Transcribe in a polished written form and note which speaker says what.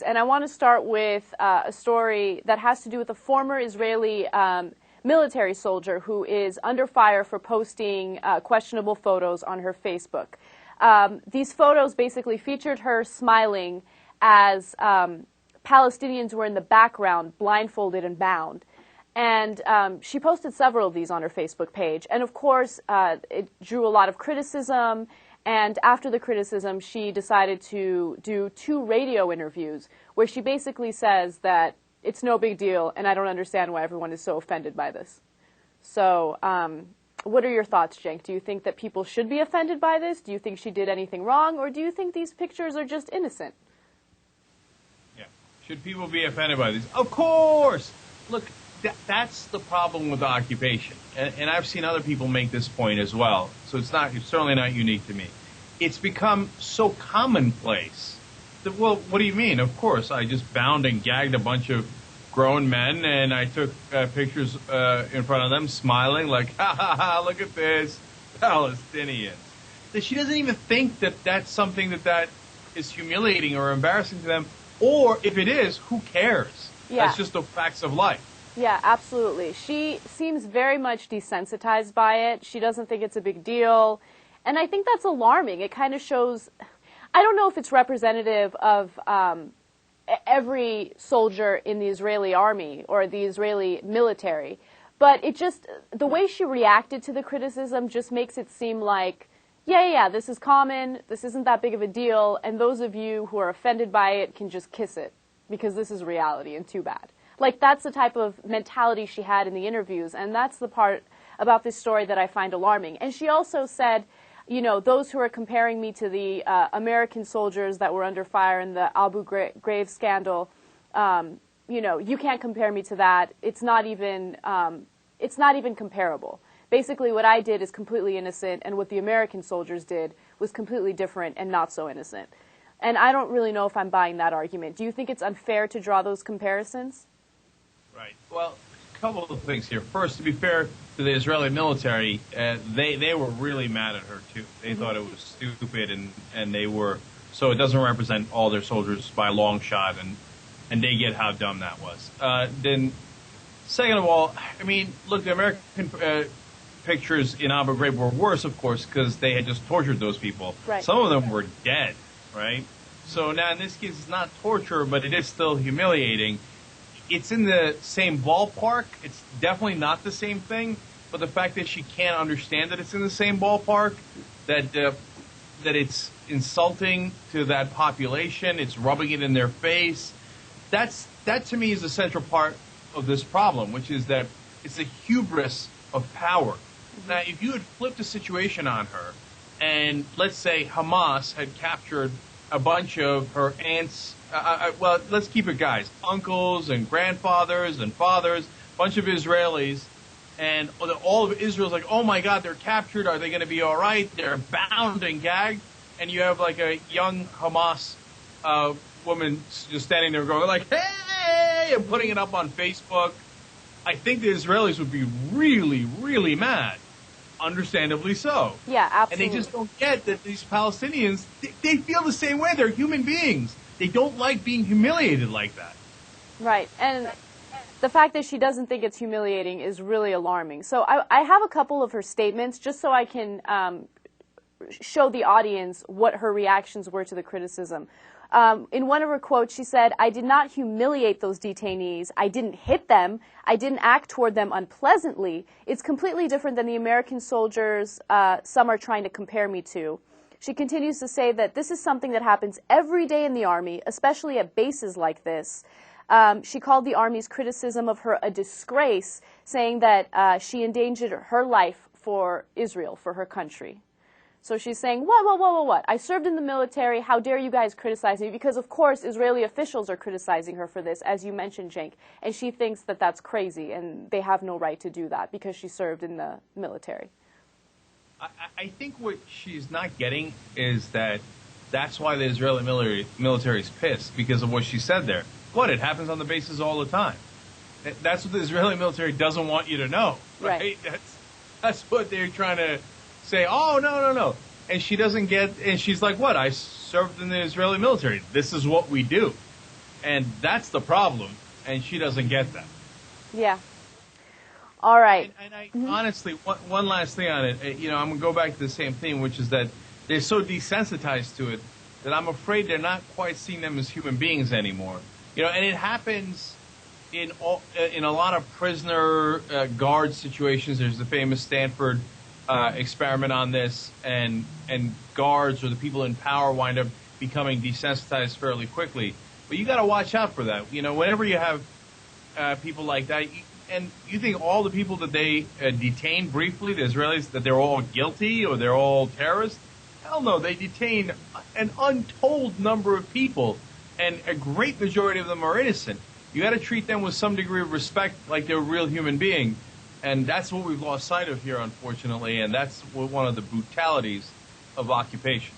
Speaker 1: And I want to start with a story that has to do with a former Israeli military soldier who is under fire for posting questionable photos on her Facebook. These photos basically featured her smiling as Palestinians were in the background, blindfolded and bound. And she posted several of these on her Facebook page. And of course, it drew a lot of criticism. And after the criticism, she decided to do 2 radio interviews where she basically says that it's no big deal and I don't understand why everyone is so offended by this. So what are your thoughts, Cenk? Do you think that people should be offended by this? Do you think she did anything wrong? Or do you think these pictures are just innocent?
Speaker 2: Yeah. Should people be offended by these? Of course! Look, that's the problem with the occupation. And I've seen other people make this point as well. So it's certainly not unique to me. It's become so commonplace that, well, what do you mean? Of course, I just bound and gagged a bunch of grown men and I took pictures in front of them smiling like, ha ha ha, look at this, Palestinians. That she doesn't even think that that's something that is humiliating or embarrassing to them. Or if it is, who cares?
Speaker 1: Yeah.
Speaker 2: That's just the facts of life.
Speaker 1: Yeah, absolutely. She seems very much desensitized by it. She doesn't think it's a big deal. And I think that's alarming. It kind of shows, I don't know if it's representative of every soldier in the Israeli army or the Israeli military, but it just, the way she reacted to the criticism just makes it seem like, yeah, this is common, this isn't that big of a deal, and those of you who are offended by it can just kiss it, because this is reality and too bad. Like, that's the type of mentality she had in the interviews, and that's the part about this story that I find alarming. And she also said, you know, those who are comparing me to the American soldiers that were under fire in the Abu Ghraib scandal, you know, you can't compare me to that. It's not even comparable. Basically, what I did is completely innocent, and what the American soldiers did was completely different and not so innocent. And I don't really know if I'm buying that argument. Do you think it's unfair to draw those comparisons?
Speaker 2: Right. Well, a couple of things here. First, to be fair to the Israeli military, they were really mad at her, too. They thought it was stupid, and they were, so it doesn't represent all their soldiers by a long shot, and they get how dumb that was. Then, second of all, I mean, look, the American pictures in Abu Ghraib were worse, of course, because they had just tortured those people.
Speaker 1: Right.
Speaker 2: Some of them were dead, right? So now, in this case, it's not torture, but it is still humiliating. It's in the same ballpark. It's definitely not the same thing. But the fact that she can't understand that it's in the same ballpark, that it's insulting to that population, it's rubbing it in their face, that to me is the central part of this problem, which is that it's the hubris of power. Now, if you had flipped the situation on her, and let's say Hamas had captured a bunch of her aunt's, well, let's keep it guys, uncles and grandfathers and fathers, a bunch of Israelis, and all of Israel's like, oh my God, they're captured, are they going to be all right? They're bound and gagged, and you have like a young Hamas woman just standing there going like, hey, and putting it up on Facebook. I think the Israelis would be really, really mad. Understandably so.
Speaker 1: Yeah, absolutely.
Speaker 2: And they just don't get that these Palestinians, they feel the same way. They're human beings. They don't like being humiliated like that.
Speaker 1: Right. And the fact that she doesn't think it's humiliating is really alarming. So I have a couple of her statements just so I can show the audience what her reactions were to the criticism. In one of her quotes, she said, "I did not humiliate those detainees. I didn't hit them. I didn't act toward them unpleasantly. It's completely different than the American soldiers some are trying to compare me to." She continues to say that this is something that happens every day in the Army, especially at bases like this. She called the Army's criticism of her a disgrace, saying that she endangered her life for Israel, for her country. So she's saying, what? I served in the military. How dare you guys criticize me? Because, of course, Israeli officials are criticizing her for this, as you mentioned, Cenk. And she thinks that that's crazy, and they have no right to do that because she served in the military.
Speaker 2: I think what she's not getting is that that's why the Israeli military is pissed, because of what she said there. What? It happens on the bases all the time. That's what the Israeli military doesn't want you to know, right? That's what they're trying to say, oh, no. And she doesn't get, and she's like, what? I served in the Israeli military. This is what we do. And that's the problem, and she doesn't get that.
Speaker 1: Yeah. All right.
Speaker 2: And I honestly, one last thing on it, I'm going to go back to the same thing, which is that they're so desensitized to it that I'm afraid they're not quite seeing them as human beings anymore. And it happens in a lot of prisoner guard situations. There's the famous Stanford experiment on this, and guards or the people in power wind up becoming desensitized fairly quickly. But you got to watch out for that. Whenever you have people like that, and you think all the people that they detained briefly, the Israelis, that they're all guilty or they're all terrorists? Hell no, they detain an untold number of people, and a great majority of them are innocent. You got to treat them with some degree of respect, like they're a real human being, and that's what we've lost sight of here, unfortunately, and that's one of the brutalities of occupation.